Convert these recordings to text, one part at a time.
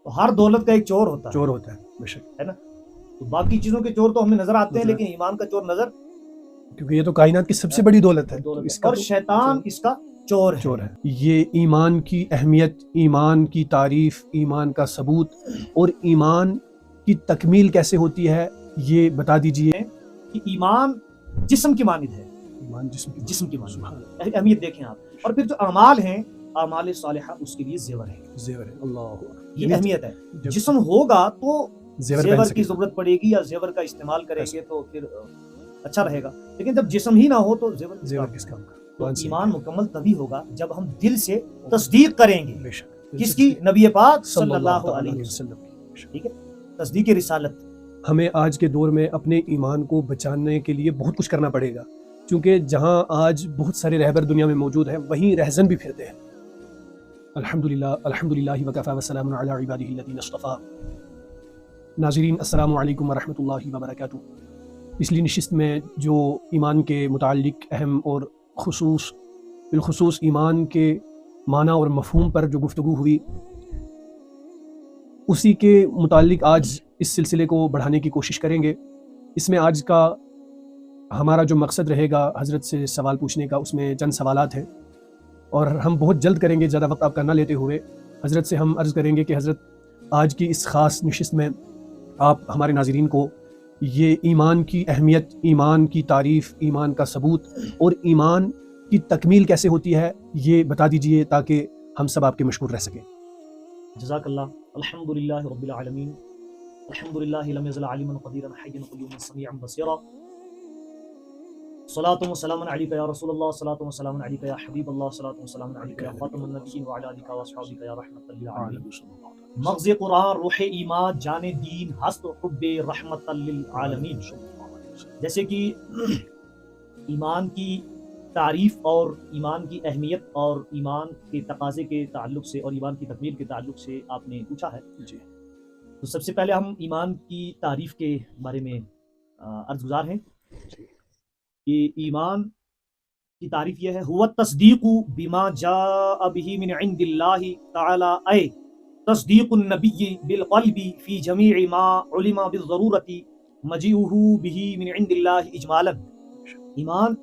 تو ہر دولت کا ایک چور ہوتا ہے، چور ہوتا ہے، بے شک، ہے نا. تو باقی چیزوں کے چور تو ہمیں نظر آتے ہیں لیکن ایمان کا چور نظر، کیونکہ یہ تو کائنات کی سب سے بڑی دولت ہے، تو اس کا اور شیطان اس کا چور چور ہے. یہ ایمان کی اہمیت، ایمان کی تعریف، ایمان کا ثبوت اور ایمان کی تکمیل کیسے ہوتی ہے یہ بتا دیجئے. کہ ایمان جسم کی مانند ہے، ایمان جسم کی مانند ہے. اہمیت دیکھیں آپ. اور پھر جو اعمال ہیں، اعمال صالحہ، اس کے لیے زیور ہے. زیور ہے، اللہ یہ اہمیت ہے. جسم ہوگا تو زیور کی کی ضرورت پڑے گی یا زیور کا استعمال کریں گے تو پھر اچھا رہے گا. لیکن جب جسم ہی نہ ہو تو زیور کس کام کا. تو ایمان مکمل تبھی ہوگا جب ہم دل سے تصدیق کریں گے. بے شک. کس کی؟ نبی پاک صلی اللہ علیہ وسلم. ٹھیک ہے، تصدیق رسالت. ہمیں آج کے دور میں اپنے ایمان کو بچانے کے لیے بہت کچھ کرنا پڑے گا، کیونکہ جہاں آج بہت سارے رہبر دنیا میں موجود ہیں وہیں رہزن بھی پھرتے ہیں. الحمدللہ وکفی وسلام علی عبادہ الذین اصطفیٰ. ناظرین السلام علیکم ورحمۃ اللہ وبرکاتہ. پچھلی نشست میں جو ایمان کے متعلق اہم اور بالخصوص ایمان کے معنی اور مفہوم پر جو گفتگو ہوئی، اسی کے متعلق آج اس سلسلے کو بڑھانے کی کوشش کریں گے. اس میں آج کا ہمارا جو مقصد رہے گا حضرت سے سوال پوچھنے کا، اس میں چند سوالات ہیں اور ہم بہت جلد کریں گے، زیادہ وقت آپ کا نہ لیتے ہوئے. حضرت سے ہم عرض کریں گے کہ حضرت آج کی اس خاص نشست میں آپ ہمارے ناظرین کو یہ ایمان کی اہمیت، ایمان کی تعریف، ایمان کا ثبوت اور ایمان کی تکمیل کیسے ہوتی ہے یہ بتا دیجئے تاکہ ہم سب آپ کے مشکور رہ سکیں. جزاک اللہ. الحمدللہ رب العالمین. الحمدللہ لم یزل عالما قدیرا حیا قیوما سمیعا بصیرا. صلاۃ و سلام علیک یا رسول اللہ، صلاۃ و سلام علیک یا حبیب اللہ، صلاۃ و سلام علیک یا خاتم النبیین وعلی آلک و اصحابک یا رحمۃ للعالمین. مغز قرآن، روح ایمان، جان دین، ہست حب رحمت للعالمین. جیسے کہ ایمان کی تعریف اور ایمان کی اہمیت اور ایمان کے تقاضے کے تعلق سے اور ایمان کی تکمیل کے تعلق سے آپ نے پوچھا ہے جی. تو سب سے پہلے ہم ایمان کی تعریف کے بارے میں عرض گزار ہیں کہ ایمان کی تعریف یہ ہے: هو التصدیق بما جاء به من عند اللہ تعالی، اے تصدیق النبی بالقلب فی جمیع ما علم بالضرورت مجیئہ به من عند اللہ اجمالا. ایمان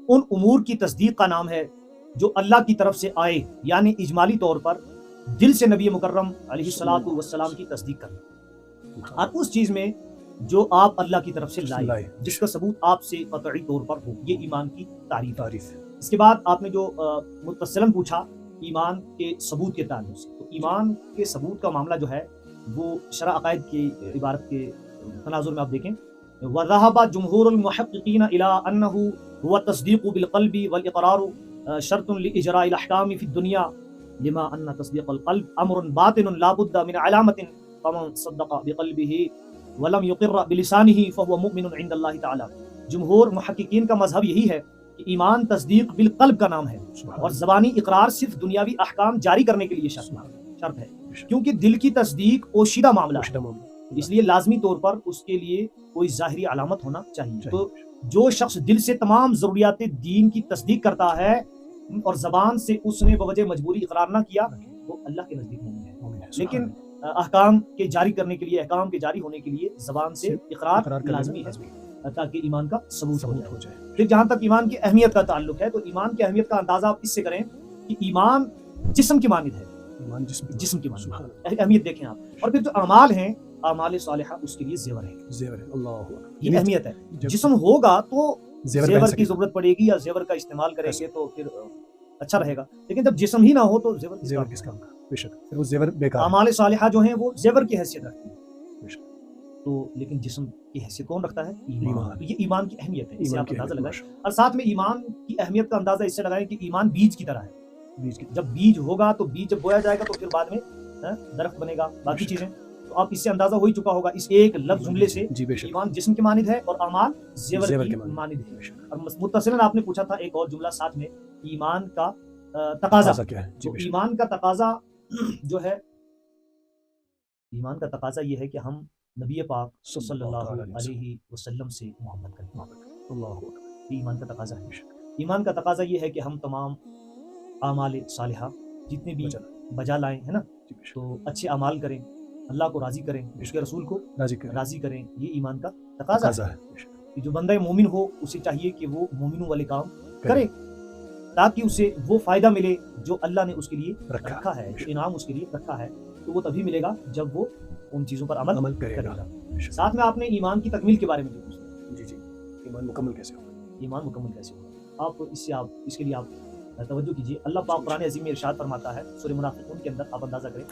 ان امور کی تصدیق کا نام ہے جو اللہ کی طرف سے آئے، یعنی اجمالی طور پر دل سے نبی مکرم علیہ الصلوۃ والسلام کی تصدیق کرنا، اور اس چیز میں جو آپ اللہ کی طرف سے لائے جس کا ثبوت آپ سے قطعی طور پر ہو. یہ ایمان کی تعریف ہے. اس کے بعد آپ نے جو متصلاً پوچھا ایمان کے ثبوت کے تعلق سے، تو ایمان کے ثبوت کا معاملہ جو ہے وہ شرع عقائد کی عبارت کے تناظر میں آپ دیکھیں: وَذَهَبَ جُمْهُورُ الْمُحَقِّقِينَ إِلَىٰ أَنَّهُ هُوَ التَّصْدِيقُ بِالْقَلْبِ وَالْإِقْرَارُ شَرْطٌ لِإِجْرَاءِ الْأَحْكَامِ فِي الدُّنْيَا لِمَا أَنَّ تَصْدِيقَ الْقَلْبِ أَمْرٌ بَاطِنٌ لَا بُدَّ مِنْ عَلَامَةٍ فَمَنْ صَدَّقَ بِقَلْبِهِ وَلَمْ يُقِرَّ بِلِسَانِهِ فَهُوَ مُؤْمِنٌ عِندَ اللَّهِ تَعَالَىٰ. جمہور محققین کا مذہب یہی ہے کہ ایمان تصدیق بالقلب کا نام ہے اور زبانی اقرار صرف دنیاوی احکام جاری کرنے کے لیے شرط ہے، کیونکہ دل کی تصدیق پوشیدہ معاملہ ہے، اس لیے لازمی طور پر اس کے لیے کوئی ظاہری علامت ہونا چاہیے. تو جو شخص دل سے تمام ضروریات دین کی تصدیق کرتا ہے اور زبان سے اس نے بوجہ مجبوری اقرار نہ کیا وہ اللہ کے نزدیک مومن ہے. لیکن احکام کے جاری کرنے کے لیے، احکام کے جاری ہونے کے لیے زبان سے اقرار لازمی ہے تاکہ ایمان کا ثبوت ہو جائے. پھر جہاں تک ایمان کی اہمیت کا تعلق ہے تو ایمان کی اہمیت کا اندازہ آپ اس سے کریں کہ ایمان جسم کی مانند ہے. جسم کی مانند اہمیت دیکھیں آپ. اور پھر جو اعمال ہیں، اعمال صالحہ، اس کے لیے زیور ہے. اللہ، یہ اہمیت ہے. جسم ہوگا تو زیور کی ضرورت پڑے گی یا زیور کا استعمال کریں گے تو پھر اچھا رہے گا. لیکن جب جسم ہی نہ ہو تو زیور کس کام کا. بے شک، پھر وہ زیور بیکار. اعمال صالحہ جو ہیں وہ زیور کی حیثیت رکھتے ہیں تو، لیکن جسم کی حیثیت کون رکھتا ہے؟ ایمان. یہ ایمان کی اہمیت ہے، اس سے آپ اندازہ لگائیں. اور ساتھ میں ایمان کی اہمیت کا اندازہ اس سے لگائیں کہ ایمان بیج کی طرح ہے. جب بیج ہوگا تو بیج جب بویا جائے گا تو پھر بعد میں درخت بنے گا، باقی چیزیں. تو آپ اس سے اندازہ ہو ہی چکا ہوگا اس ایک لفظ جملے سے ایمان جسم کی مانند ہے اور اعمال زیور کی مانند ہے. اور متصلاً آپ نے پوچھا تھا ایک اور جملہ ساتھ میں، ایمان کا تقاضا کیا ہے؟ تو ایمان کا تقاضا جو ہے، ایمان کا تقاضا یہ ہے کہ ہم نبی پاک صلی اللہ علیہ وسلم سے محبت کریں. اللہ، ایمان کا تقاضا ہے. ایمان کا تقاضا یہ ہے کہ ہم تمام اعمال صالحہ جتنے بھی بجا لائیں، ہے نا، جی بے شک، تو اچھے اعمال کریں، اللہ کو راضی کریں، اس کے رسول کو راضی کریں، راضی کریں، یہ ایمان کا تقاضا تقاضا ہے ہے بے شک، کہ جو بندہ مومن ہو اسے چاہیے کہ وہ مومنوں والے کام کریں، کرے تاکہ اسے وہ فائدہ ملے جو اللہ نے اس کے لیے رکھا رکھا ہے، بے جو شک، انعام اس کے لیے رکھا ہے، تو وہ تبھی ملے گا جب وہ ان چیزوں پر عمل عمل کرے کرے گا گا۔ بے شک۔ ساتھ میں آپ نے ایمان کی تکمیل کے بارے میں جو پوچھا، جی جی، ایمان مکمل کیسے ہوگا؟ ایمان مکمل کیسے ہوگا، آپ اس کے لیے آپ توجہ کیجیے۔ اللہ پاک قرآن عظیم میں ارشاد فرماتا ہے سورہ منافقون کے اندر، آپ اندازہ کریں،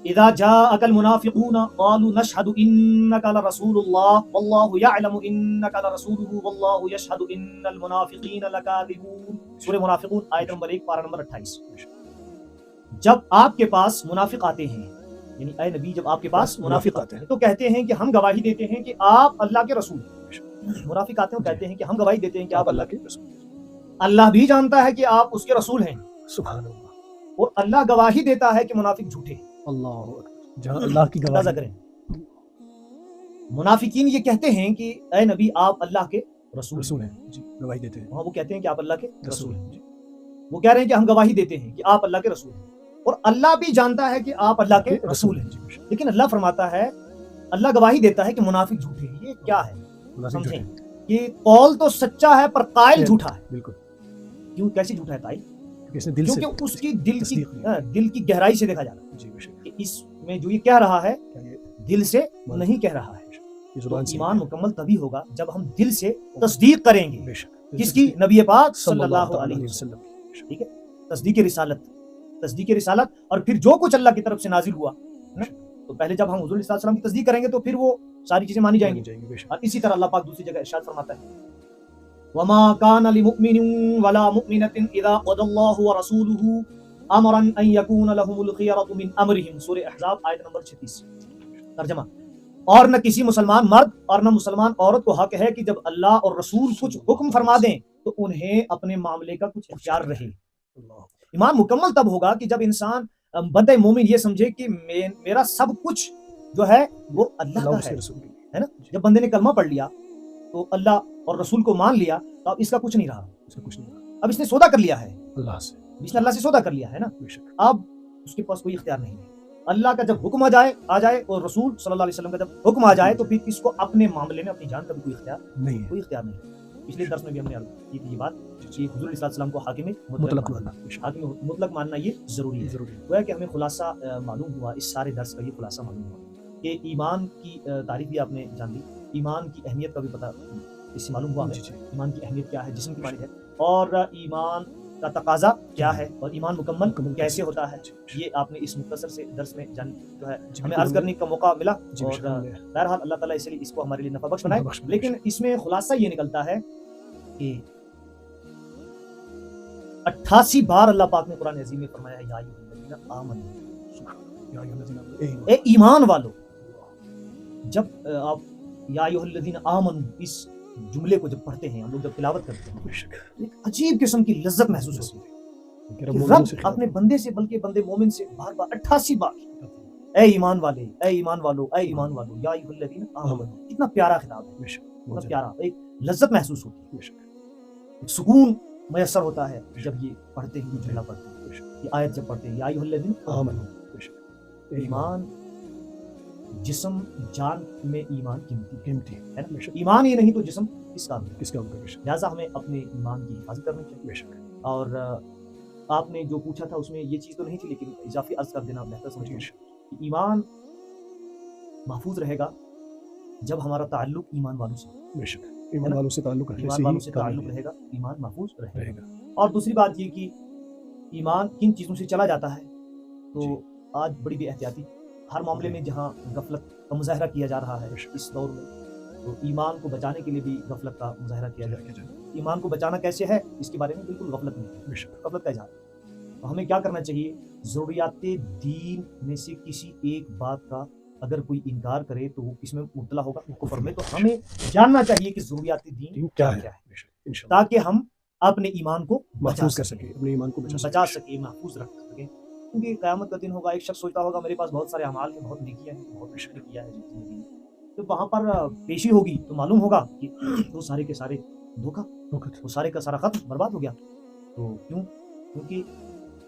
اذا جاءك المنافقون قالوا نشهد انك لرسول الله والله يعلم انك لرسوله والله يشهد ان المنافقين لكاذبون، سورہ منافقون آیت نمبر 1 پارہ نمبر 28۔ جب آپ کے پاس منافق آتے ہیں، یعنی اے نبی جب آپ کے پاس منافق آتے ہیں تو کہتے ہیں کہ ہم گواہی دیتے ہیں کہ آپ اللہ کے رسول ہیں۔ منافق آتے ہیں کہتے ہیں کہ ہم گواہی دیتے ہیں کہ آپ اللہ کے رسول ہیں۔ اللہ بھی جانتا ہے کہ آپ اس کے رسول ہیں، سبحان اللہ، اور اللہ گواہی دیتا ہے کہ منافق جھوٹے ہیں۔ اللہ اکبر، جہاں اللہ کی اندازہ گواہی، کریں، منافقین یہ کہتے ہیں کہ اے نبی آپ اللہ کے رسول ہیں، جی گواہی دیتے ہیں، وہاں وہ کہتے ہیں کہ آپ اللہ کے رسول رسول ہیں، ہیں، جی وہ کہہ رہے ہیں کہ ہم گواہی دیتے ہیں کہ آپ اللہ کے رسول ہیں، اور اللہ بھی جانتا ہے کہ آپ اللہ کے رسول ہیں، جی بے شک، لیکن اللہ فرماتا ہے، اللہ گواہی دیتا ہے کہ منافق جھوٹے ہیں۔ یہ کیا ہے؟ منافق جھوٹے ہیں، سمجھیں کہ قول تو سچا ہے پر قائل جھوٹا ہے۔ بالکل، کیوں، کیسے جھوٹا ہے قائل؟ کیونکہ اس نے دل سے کیونکہ اس کی دل کی تصدیق نہیں دل کی گہرائی سے دیکھا جاتا ہے جی بے شک، کہ اس میں جو یہ کہہ رہا ہے کیا یہ دل سے نہیں کہہ رہا ہے۔ یہ تو زبان سے ایمان مکمل تبھی ہوگا جب ہم دل سے تصدیق کریں گے، بے شک، کس کی؟ نبی پاک صلی صلی اللہ تعالی علیہ علیہ وسلم، وسلم، ٹھیک ہے، تصدیق رسالت، اور پھر جو کچھ اللہ کی طرف سے نازل ہوا ہے نا، تو پہلے جب ہم حضور صلی اللہ علیہ وسلم کی تصدیق کریں گے تو پھر وہ ساری چیزیں مانی جائیں گی۔ بے شک، اور اسی طرح اللہ پاک دوسری جگہ ارشاد فرماتا ہے وَمَا كَانَ لِمُؤْمِنٍ وَلَا مُؤْمِنَةٍ إِذَا قَضَى اللَّهُ وَرَسُولُهُ أَمْرًا أَن يَكُونَ لَهُمُ الْخِيَرَةُ مِنْ أَمْرِهِمْ، سورہ احزاب آیت نمبر 36۔ ترجمہ، اور نہ کسی مسلمان مرد اور نہ مسلمان عورت کو حق ہے کہ جب اللہ اور رسول کچھ حکم فرما دیں تو انہیں اپنے معاملے کا کچھ اختیار رہے۔ ایمان مکمل تب ہوگا کہ جب انسان بندہ مومن یہ سمجھے کہ میرا سب کچھ جو ہے وہ اللہ کا ہے نا۔ جب بندے نے کلمہ پڑھ لیا تو اللہ اور رسول کو مان لیا تو اب اس کا کچھ نہیں رہا، اب اس نے سودا کر لیا ہے اللہ سے، اس نے اللہ سے سودا کر لیا ہے نا، بے شک، اب اس کے پاس کوئی اختیار نہیں ہے۔ اللہ کا جب حکم آ جائے اور رسول صلی اللہ علیہ وسلم کا جب حکم آ جائے تو پھر اس کو اپنے معاملے میں اپنی جان کا بھی کوئی اختیار نہیں ہے۔ پچھلے درس میں بھی ہم نے عرض کی تھی یہ بات کہ حضور صلی اللہ علیہ وسلم کو حاکم مطلق ماننا یہ ضروری ہے۔ وہ ہے کہ ہمیں خلاصہ معلوم ہوا، اس سارے درس کا یہ خلاصہ معلوم ہوا کہ ایمان کی تعریف بھی آپ نے جان لی، ایمان کی اہمیت کا بھی پتہ اس سے معلوم ہوا ہمیں، ایمان کی اہمیت کیا ہے، جسم کی مانند ہے، اور ایمان کا تقاضا کیا ہے، اور ایمان مکمل کیسے ہوتا ہے، یہ آپ نے اس مختصر سے درس میں جان جو ہے ہمیں عرض کرنے کا موقع ملا، اور بہرحال اللہ تعالیٰ اس کو ہمارے لیے نفع بخش بنائے۔ لیکن اس میں خلاصہ یہ نکلتا ہے کہ 88 بار اللہ پاک نے قرآن عظیم میں فرمایا یا ایھا الذین آمنوا، اے ایمان والو۔ جب آپ یا ایھا الذین آمنوا اس جملے کو جب پڑھتے ہیں، ہم لوگ جب تلاوت کرتے ہیں، ایک عجیب قسم کی لذت محسوس ہوتی ہے کہ رب اپنے بندے سے، بلکہ بندے مومن سے بار بار 88 بار اے ایمان والے، اے ایمان والو، اے ایمان والو، یا ایھا الذین آمنوا، کتنا پیارا خطاب ہے، کتنا پیارا، ایک لذت محسوس ہوتی ہے، ایک سکون میسر ہوتا ہے جب یہ پڑھتے ہیں، یہ جملہ پڑھتے ہیں، یہ آیت جب پڑھتے ہیں یا ایھا الذین آمنوا۔ ایمان جسم جان میں ایمان قیمتی ہے نا، ایمان ہی نہیں تو جسم کس کام کا، لہٰذا ہمیں اپنے ایمان کی حفاظت کرنی چاہیے۔ اور آپ نے جو پوچھا تھا اس میں یہ چیز تو نہیں تھی، لیکن اضافی عرض کر دینا بہتر سمجھتا ہوں کہ ایمان محفوظ رہے گا جب ہمارا تعلق ایمان والوں سے، ایمان والوں سے تعلق رہے گا، ایمان محفوظ رہے گا۔ اور دوسری بات یہ کہ ایمان کن چیزوں سے چلا جاتا ہے، تو آج بڑی بے احتیاطی ہر معاملے میں جہاں غفلت کا مظاہرہ کیا جا رہا ہے اس دور میں، تو ایمان کو بچانے کے لیے بھی غفلت کا مظاہرہ کیا جا رہا ہے۔ ایمان کو بچانا کیسے ہے اس کے بارے میں بالکل غفلت نہیں، غفلت کا اظہار۔ تو ہمیں کیا کرنا چاہیے، ضروریات دین میں سے کسی ایک بات کا اگر کوئی انکار کرے تو وہ کس میں مبتلا ہوگا، کفر میں۔ تو ہمیں جاننا چاہیے کہ ضروریات دین کیا ہے، تاکہ ہم اپنے ایمان کو محفوظ کر سکیں، اپنے ایمان کو بچا سکیں، محفوظ رکھ سکیں۔ کیونکہ قیامت کا دن ہوگا، ایک شخص سوچتا ہوگا میرے پاس بہت سارے اعمال ہیں، بہت نیکیاں ہیں، بہت مشکل کیا ہے زندگی میں، تو وہاں پر پیشی ہوگی تو معلوم ہوگا کہ وہ سارے کے سارے دھوکہ، وہ سارے کا سارا ختم برباد ہو گیا۔ تو کیوں؟ کیونکہ